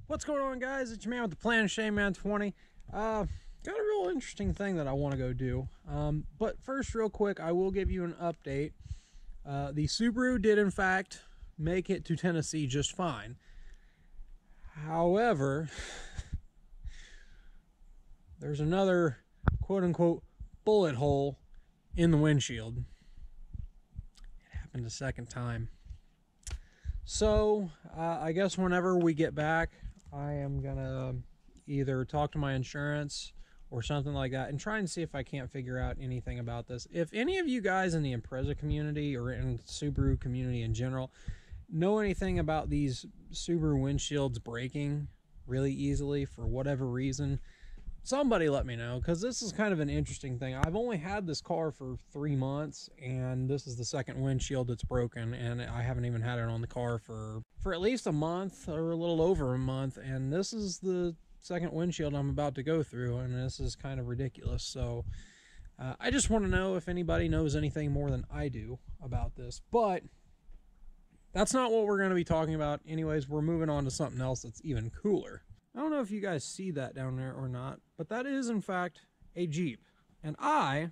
What's going on, guys? It's your man with the plan, Shane Man 20. Got a real interesting thing that I want to go do. But first, real quick, I will give you an update. The Subaru did, in fact, make it to Tennessee just fine. However, there's another quote-unquote bullet hole in the windshield. It happened a second time. So, I guess whenever we get back, I am gonna either talk to my insurance or something like that and try and see if I can't figure out anything about this. If any of you guys in the Impreza community or in the Subaru community in general know anything about these Subaru windshields breaking really easily for whatever reason, somebody let me know, because this is kind of an interesting thing. I've only had this car for 3 months, and this is the second windshield that's broken, and I haven't even had it on the car for at least a month or a little over a month, and this is the second windshield I'm about to go through, and this is kind of ridiculous. So I just want to know if anybody knows anything more than I do about this, but that's not what we're going to be talking about. Anyways, we're moving on to something else that's even cooler. I don't know if you guys see that down there or not, but that is in fact a Jeep. And I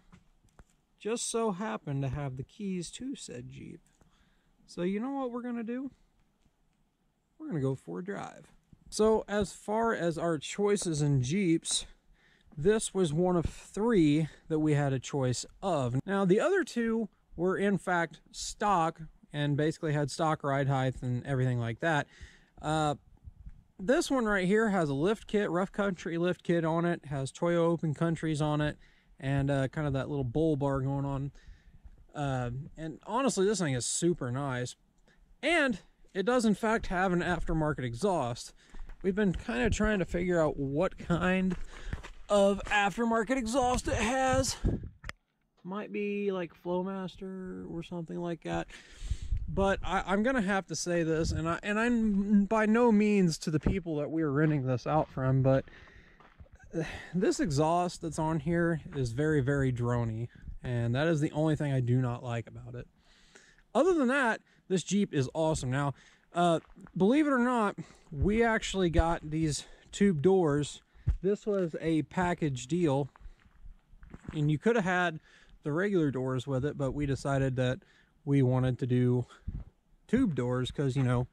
just so happen to have the keys to said Jeep. So you know what we're gonna do? We're gonna go for a drive. So as far as our choices in Jeeps, this was one of 3 that we had a choice of. Now the other 2 were in fact stock and basically had stock ride height and everything like that. This one right here has a lift kit, rough country lift kit on it, has Toyo Open Countries on it, and kind of that little bull bar going on. And honestly, this thing is super nice. And it does in fact have an aftermarket exhaust. We've been kind of trying to figure out what kind of aftermarket exhaust it has. Might be like Flowmaster or something like that. But I'm gonna have to say this, and I'm by no means to the people that we are renting this out from, but this exhaust that's on here is very, very droney, and that is the only thing I do not like about it. Other than that, this Jeep is awesome. Now, believe it or not, we actually got these tube doors. This was a package deal, and you could have had the regular doors with it, but we decided that we wanted to do tube doors because, you know,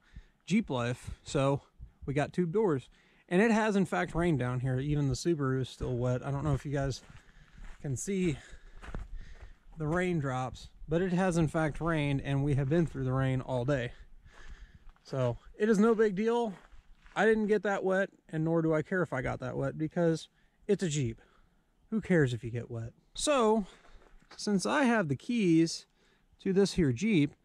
Jeep life. So we got tube doors, and it has in fact rained down here. Even the Subaru is still wet. I don't know if you guys can see the raindrops, but it has in fact rained, and we have been through the rain all day. So it is no big deal. I didn't get that wet, and nor do I care if I got that wet, because it's a Jeep. Who cares if you get wet? So since I have the keys to this here Jeep,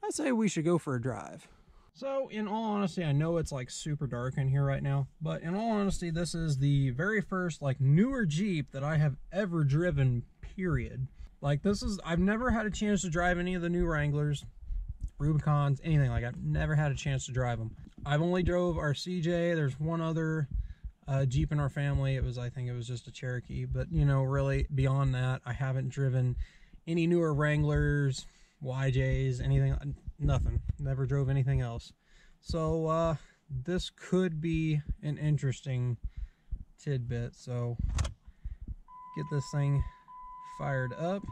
I'd say we should go for a drive. So in all honesty, I know it's like super dark in here right now, but in all honesty, this is the very first like newer Jeep that I have ever driven, period. Like this is, I've never had a chance to drive any of the new Wranglers, Rubicons, anything like that. I've never had a chance to drive them. I've only drove our CJ. There's one other Jeep in our family. I think it was just a Cherokee, but you know, really beyond that, I haven't driven any newer Wranglers, YJs, anything, nothing. Never drove anything else. So this could be an interesting tidbit. So get this thing fired up.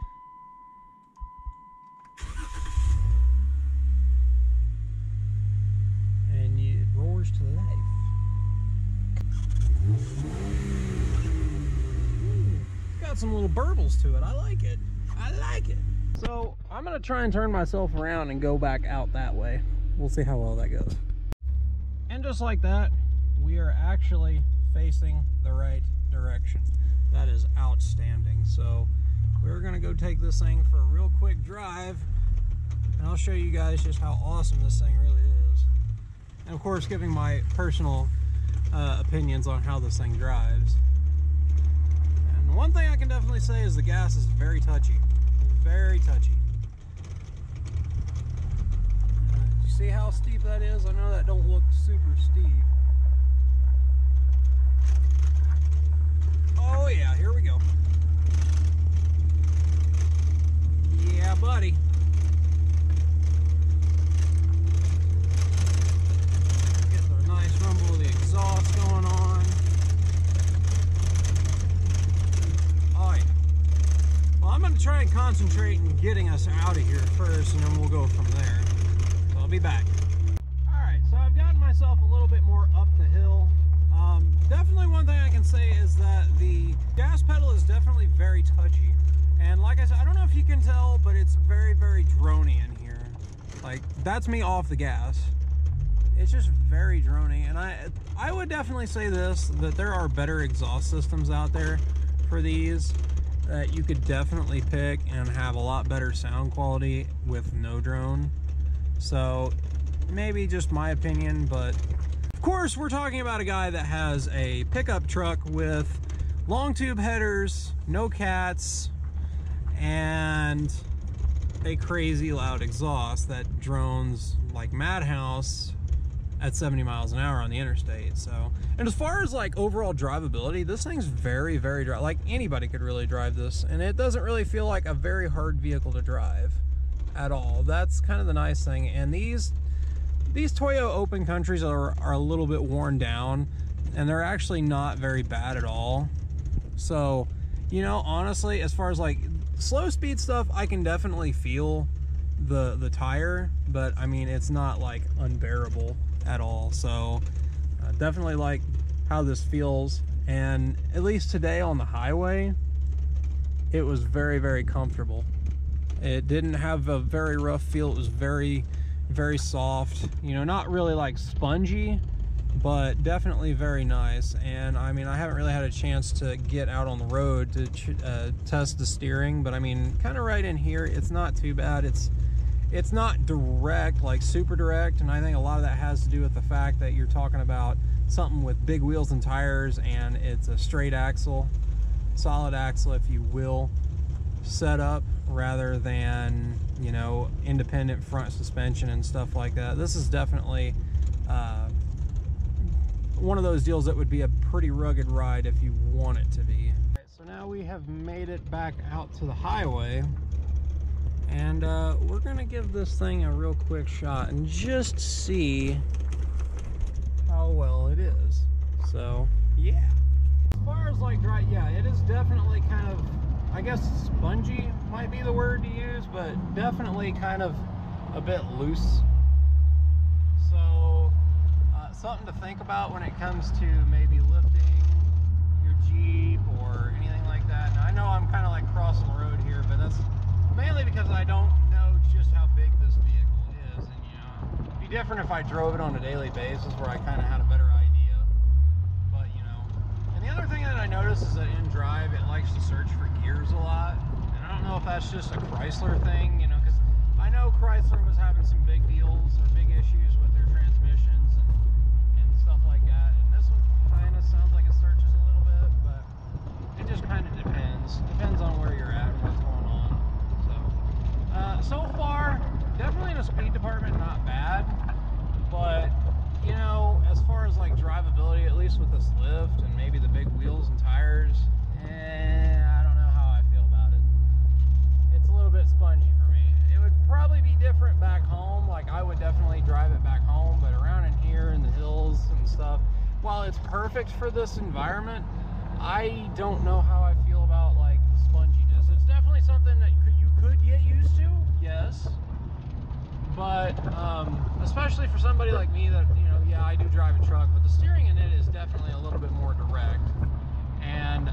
And it roars to life. Ooh, got some little burbles to it. I like it. I like it. So I'm gonna try and turn myself around and go back out that way. We'll see how well that goes. And just like that, we are actually facing the right direction. That is outstanding. So we're gonna go take this thing for a real quick drive, and I'll show you guys just how awesome this thing really is. And of course, giving my personal opinions on how this thing drives. And one thing I can definitely say is the gas is very touchy. Very touchy. You see how steep that is? I know that don't look super steep. Oh yeah, here we go. Yeah, buddy. Getting a nice rumble of the concentrate on getting us out of here first, and then we'll go from there. So I'll be back. Alright, so I've gotten myself a little bit more up the hill. Definitely one thing I can say is that the gas pedal is definitely very touchy. And like I said, I don't know if you can tell, but it's very, very drony in here. Like, that's me off the gas. It's just very drony. And I would definitely say this, that there are better exhaust systems out there for these that you could definitely pick and have a lot better sound quality with no drone. So maybe just my opinion, but of course we're talking about a guy that has a pickup truck with long tube headers, no cats, and a crazy loud exhaust that drones like madhouse at 70 miles an hour on the interstate. So, and as far as like overall drivability, this thing's very, very dry. Like anybody could really drive this, and it doesn't really feel like a very hard vehicle to drive at all. That's kind of the nice thing. And these Toyo open countries are a little bit worn down, and they're actually not very bad at all. So, you know, honestly, as far as like slow speed stuff, I can definitely feel the tire, but I mean, it's not like unbearable at all. So definitely like how this feels, and at least today on the highway, it was very, very comfortable. It didn't have a very rough feel. It was very, very soft, you know, not really like spongy, but definitely very nice. And I mean, I haven't really had a chance to get out on the road to test the steering, but I mean, kind of right in here, it's not too bad. It's not direct, like super direct, and I think a lot of that has to do with the fact that you're talking about something with big wheels and tires, and it's a straight axle, solid axle, if you will, setup, rather than, you know, independent front suspension and stuff like that. This is definitely one of those deals that would be a pretty rugged ride if you want it to be. Right, so now we have made it back out to the highway, and we're gonna give this thing a real quick shot and just see how well it is. So yeah, as far as like dry, yeah, it is definitely kind of, I guess spongy might be the word to use, but definitely kind of a bit loose. So something to think about when it comes to maybe lifting your Jeep or anything like that. Now I know I'm kind of like crossing the road here, but that's mainly because I don't know just how big this vehicle is. And you know, it'd be different if I drove it on a daily basis where I kind of had a better idea. But you know, and the other thing that I noticed is that in drive, it likes to search for gears a lot. And I don't know if that's just a Chrysler thing, you know, because I know Chrysler was having some big deals or big issues with their transmissions and stuff like that. And this one kind of sounds like it searches a little bit, but it just kind of depends. Depends on where you're at and what's going on. So far, definitely in the speed department, not bad. But, you know, as far as like drivability, at least with this lift and maybe the big wheels and tires, I don't know how I feel about it. It's a little bit spongy for me. It would probably be different back home. Like, I would definitely drive it back home, but around in here in the hills and stuff, while it's perfect for this environment, I don't know how I feel about like the sponginess. It's definitely something that you could get used to, yes. But especially for somebody like me that, you know, yeah, I do drive a truck, but the steering in it is definitely a little bit more direct. And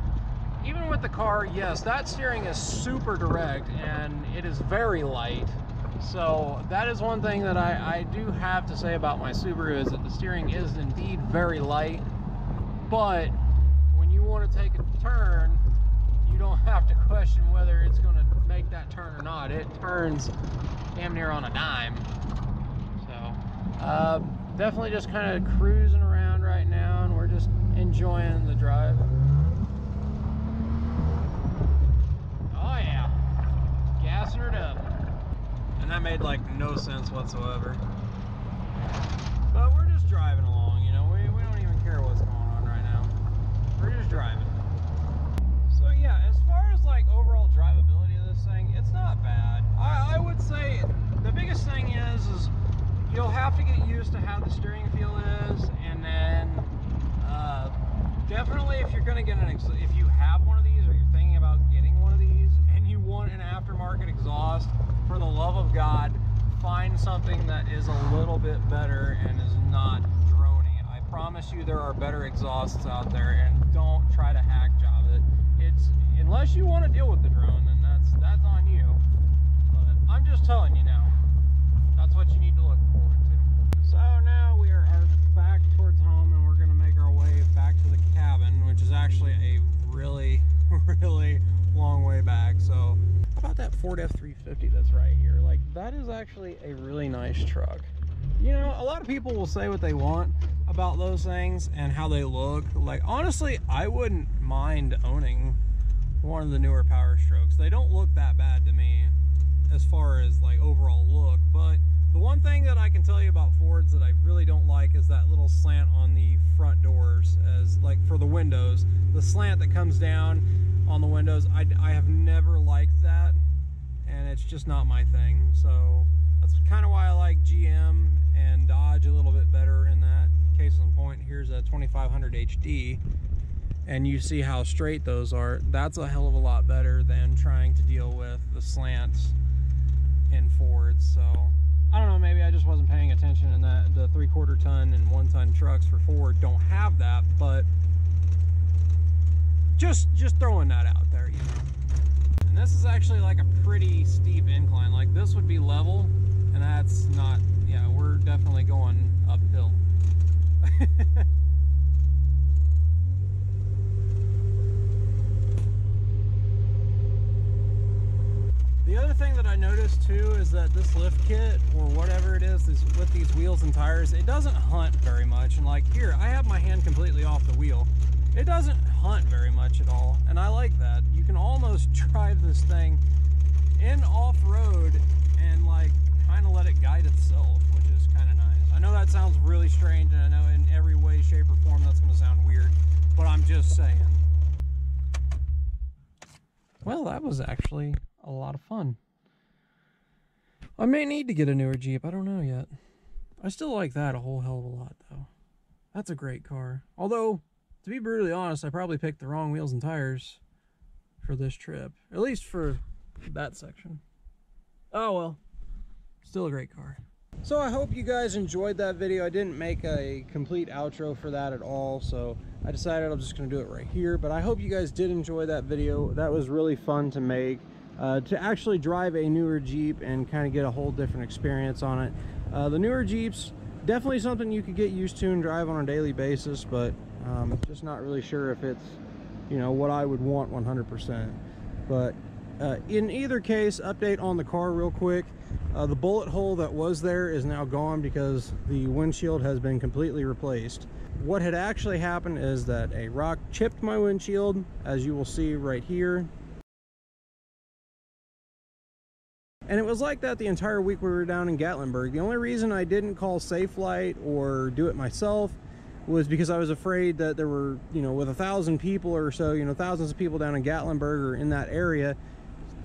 even with the car, yes, that steering is super direct and it is very light. So that is one thing that I do have to say about my Subaru, is that the steering is indeed very light. But when you want to take a turn, you don't have to question whether it's going to make that turn or not. It turns damn near on a dime. So definitely just kind of cruising around right now, and we're just enjoying the drive. Oh yeah, gassing it up. And that made like no sense whatsoever. But we're just driving along, you know, we don't even care what's going on right now. We're just driving. So yeah, as far as like overall drivability of this thing, it's not bad. I would say the biggest thing is you'll have to get used to how the steering feel is, and then definitely if you're going to get if you have one of these or you're thinking about getting one of these and you want an aftermarket is a little bit better and is not droning. I promise you there are better exhausts out there, and don't try to hack job it. It's, unless you want to deal with the drone, then that's on you. But I'm just telling you now, that's what you need to look forward to. So now we are back towards home, and we're going to make our way back to the cabin, which is actually a really, really long way back. So how about that Ford F-350 that's right here? Like, that is actually a really nice truck. You know, a lot of people will say what they want about those things and how they look. Like, honestly, I wouldn't mind owning one of the newer Power Strokes. They don't look that bad to me as far as like overall look, but the one thing that I can tell you about Fords that I really don't like is that little slant on the front doors, as like for the windows, the slant that comes down on the windows. I have never liked that, and it's just not my thing. So that's kind of why I like GM and Dodge a little bit better in that. Case in point, here's a 2500 HD, and you see how straight those are. That's a hell of a lot better than trying to deal with the slants in Fords. So I don't know, maybe I just wasn't paying attention, and that the 3/4 ton and 1 ton trucks for Ford don't have that, but just throwing that out there, you know. And this is actually like a pretty steep incline. Like, this would be level, and that's not, yeah, we're definitely going uphill. The other thing that I noticed too is that this lift kit, or whatever it is with these wheels and tires, it doesn't hunt very much. And like here, I have my hand completely off the wheel. It doesn't hunt very much at all, and I like that. You can almost drive this thing in off-road and like kind of let it guide itself, which is kind of nice. I know that sounds really strange, and I know in every way, shape, or form that's going to sound weird, but I'm just saying. Well, that was actually a lot of fun. I may need to get a newer Jeep. I don't know yet. I still like that a whole hell of a lot, though. That's a great car. Although, to be brutally honest, I probably picked the wrong wheels and tires for this trip. At least for that section. Oh well. Still a great car. So I hope you guys enjoyed that video. I didn't make a complete outro for that at all, so I decided I'm just going to do it right here. But I hope you guys did enjoy that video. That was really fun to make. To actually drive a newer Jeep and kind of get a whole different experience on it. The newer Jeeps, definitely something you could get used to and drive on a daily basis, but just not really sure if it's, you know, what I would want 100%. But in either case, update on the car real quick. The bullet hole that was there is now gone because the windshield has been completely replaced. What had actually happened is that a rock chipped my windshield, as you will see right here. And it was like that the entire week we were down in Gatlinburg. The only reason I didn't call Safelite or do it myself was because I was afraid that there were, you know, with 1,000 people or so, you know, thousands of people down in Gatlinburg or in that area,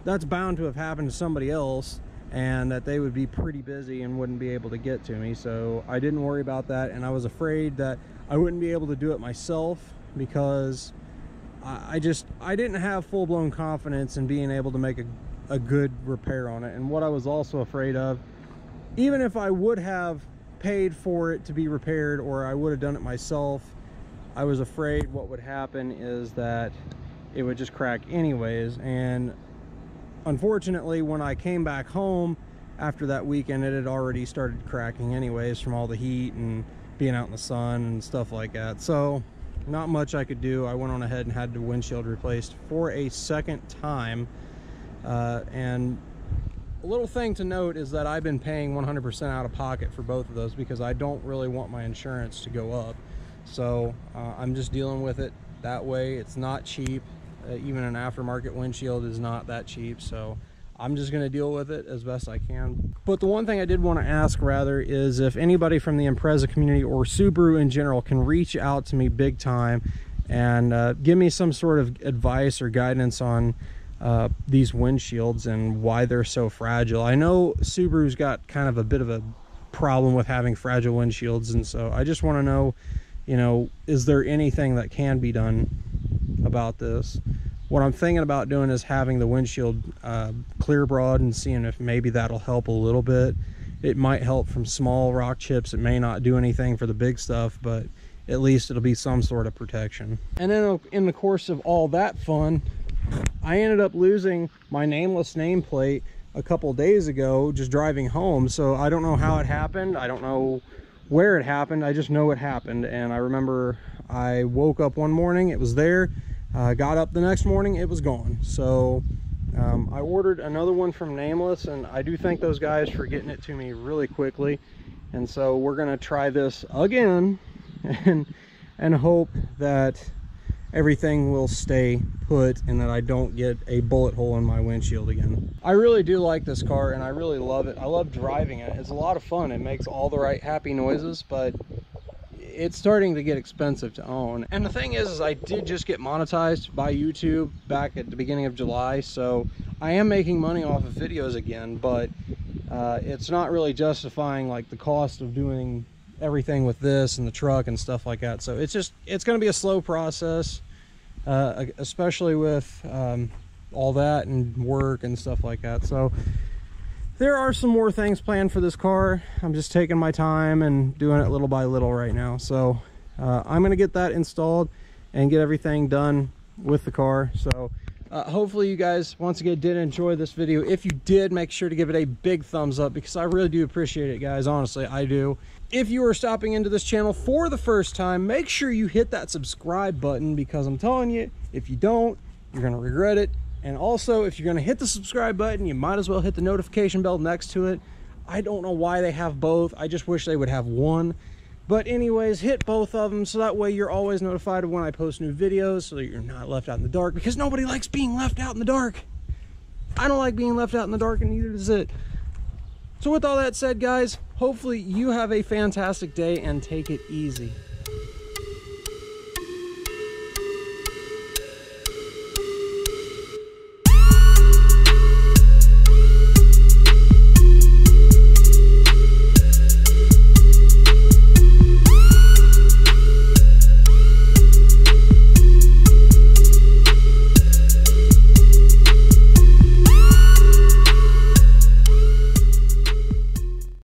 that's bound to have happened to somebody else, and that they would be pretty busy and wouldn't be able to get to me. So I didn't worry about that, and I was afraid that I wouldn't be able to do it myself because I didn't have full-blown confidence in being able to make a good repair on it. And what I was also afraid of, even if I would have paid for it to be repaired or I would have done it myself, I was afraid what would happen is that it would just crack anyways. And unfortunately, when I came back home after that weekend, it had already started cracking anyways from all the heat and being out in the sun and stuff like that. So not much I could do. I went on ahead and had the windshield replaced for a second time. And a little thing to note is that I've been paying 100% out of pocket for both of those because I don't really want my insurance to go up. So I'm just dealing with it that way. It's not cheap. Even an aftermarket windshield is not that cheap. So I'm just going to deal with it as best I can. But the one thing I did want to ask rather is if anybody from the Impreza community or Subaru in general can reach out to me big time and give me some sort of advice or guidance on these windshields and why they're so fragile. I know Subaru's got kind of a bit of a problem with having fragile windshields, and so I just want to know, you know, is there anything that can be done about this? What I'm thinking about doing is having the windshield clear broad and seeing if maybe that'll help a little bit. it might help from small rock chips. It may not do anything for the big stuff, but at least it'll be some sort of protection. And then in the course of all that fun, I ended up losing my nameless nameplate a couple days ago just driving home. So I don't know how it happened. I don't know where it happened. I just know it happened. And I remember I woke up one morning, it was there. Got up the next morning, it was gone. So I ordered another one from Nameless, and I do thank those guys for getting it to me really quickly. And so we're gonna try this again and hope that everything will stay put and that I don't get a bullet hole in my windshield again. I really do like this car and I really love it. I love driving it. It's a lot of fun. It makes all the right happy noises, but it's starting to get expensive to own. And the thing is I did just get monetized by YouTube back at the beginning of July, so I am making money off of videos again, but it's not really justifying like the cost of doing everything with this and the truck and stuff like that. So it's going to be a slow process, especially with all that and work and stuff like that. So there are some more things planned for this car. I'm just taking my time and doing it little by little right now. So I'm going to get that installed and get everything done with the car. So hopefully you guys once again did enjoy this video. If you did, make sure to give it a big thumbs up because I really do appreciate it, guys. Honestly, I do. If you are stopping into this channel for the first time, make sure you hit that subscribe button because I'm telling you, if you don't, you're going to regret it. And also, if you're going to hit the subscribe button, you might as well hit the notification bell next to it. I don't know why they have both. I just wish they would have one. But anyways, hit both of them so that way you're always notified of when I post new videos so that you're not left out in the dark, because nobody likes being left out in the dark. I don't like being left out in the dark, and neither does it. So with all that said, guys, hopefully you have a fantastic day and take it easy.